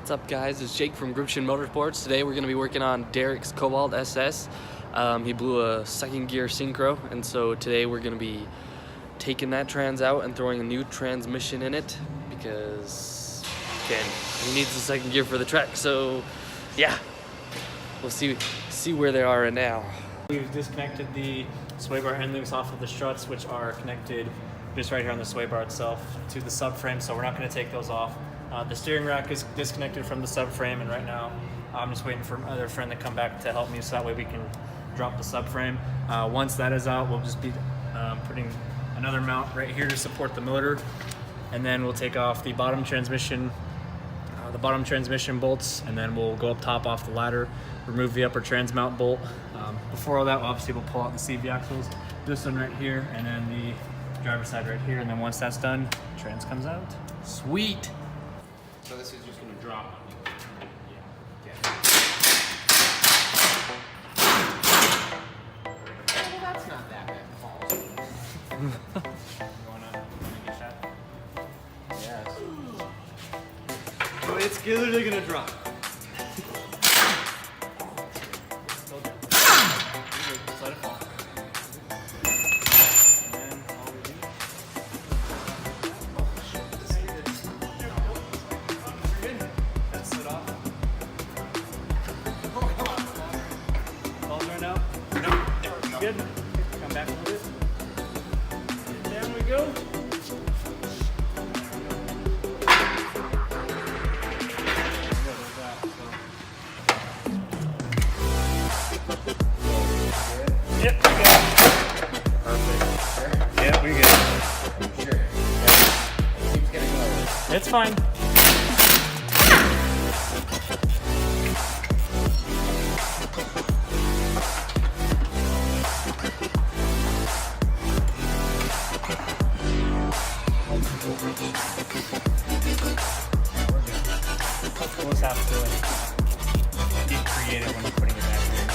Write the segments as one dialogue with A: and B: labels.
A: What's up, guys? It's Jake from Gription Motorsports. Today we're going to be working on Derek's Cobalt SS. He blew a second gear synchro, and so today we're going to be taking that trans out and throwing a new transmission in it because he needs the second gear for the track. So yeah, we'll see where they are right now.
B: We've disconnected the sway bar end links off of the struts, which are connected just right here on the sway bar itself to the subframe, so we're not going to take those off. The steering rack is disconnected from the subframe, and right now I'm just waiting for my other friend to come back to help me so that way we can drop the subframe. Once that is out, we'll just be putting another mount right here to support the motor, and then we'll take off the bottom transmission bolts, and then we'll go up top off the ladder, remove the upper trans mount bolt. Before all that, obviously we'll pull out the CV axles, this one right here, and then the driver's side right here, and then once that's done, trans comes out.
A: Sweet.
C: So this is just going to drop on you. Yeah. Well, that's not that bad, Paul.
B: Going up, make a shot.
C: Yes. So it's literally going to drop.
B: Just let it fall. And then all we do. That's it off. Balls right now? Nope. Good. Come back with it. Down we go. Yep, we good.
C: Perfect. Sure?
B: Yep, we good.
C: I'm sure. Yeah. It keeps getting lower.
B: It's fine. We'll just have to be creative when you're putting it back here.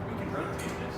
C: We can rotate this.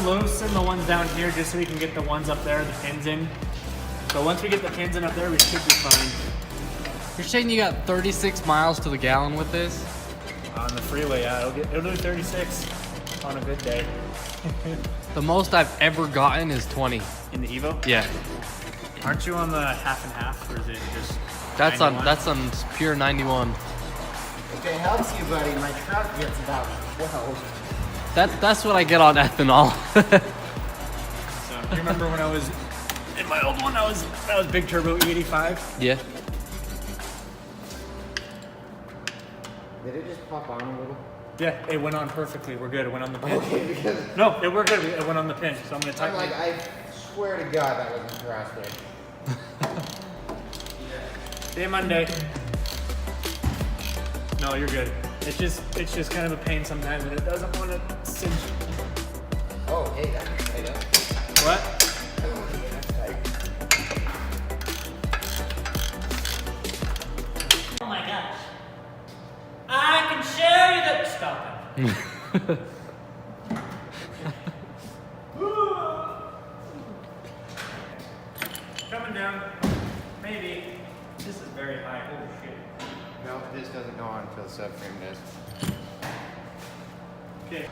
B: loosen the ones down here just so we can get the ones up there, the pins in. So once we get the pins in up there, we should be fine.
A: You're saying you got 36 miles to the gallon with this?
B: On the freeway, yeah, it'll do 36 on a good day.
A: The most I've ever gotten is 20.
B: In the Evo?
A: Yeah.
B: Aren't you on the half and half, or is it just?
A: That's
B: 91?
A: on pure 91.
C: If it helps you, buddy, my truck gets about 12.
A: That's what I get on ethanol.
B: So you remember when I was in my old one? That was big turbo E85.
A: Yeah.
C: Did it just pop on a little?
B: Yeah, it went on perfectly. We're good. It went on the pin.
C: Okay, because
B: No, we're good. It went on the pin. So I'm gonna
C: I'm
B: tighten.
C: like, I swear to God that wasn't drastic.
B: Day Monday. No, you're good. It's just kind of a pain sometimes, and it doesn't want to cinch.
C: Oh, hey, that's tight up.
B: What?
C: Oh, yeah, that's tight.
B: Oh my gosh. I can show you that. Stop it. Coming down. Maybe. This is very high. Holy shit.
C: No, this doesn't go on until the subframe does.
B: Okay.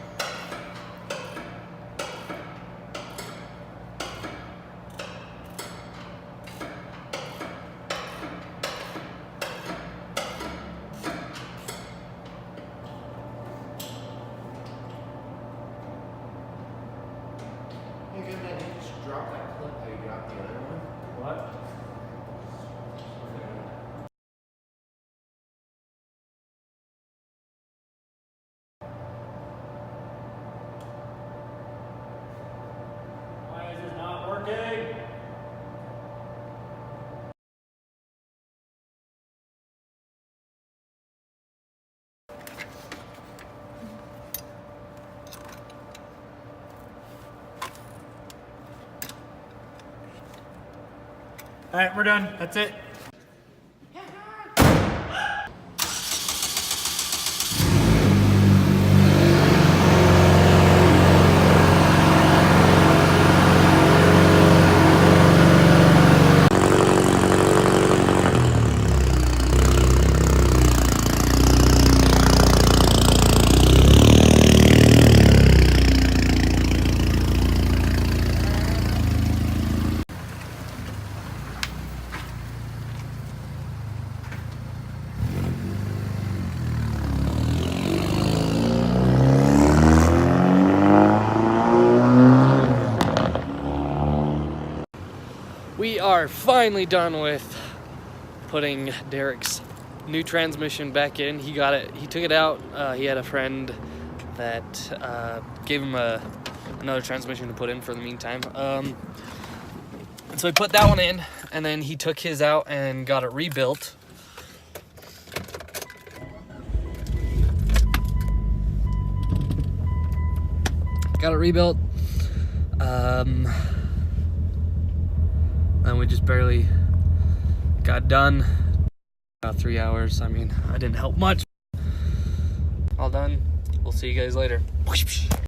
C: Hey, good man, did you just drop that clip how you dropped the other one?
B: What? Why is this not working? All right, we're done. That's it.
A: We are finally done with putting Derek's new transmission back in. He got it. He took it out. He had a friend that gave him another transmission to put in for the meantime. So he put that one in, and then he took his out and got it rebuilt. Got it rebuilt. And we just barely got done. About 3 hours. I mean, I didn't help much. All done. We'll see you guys later.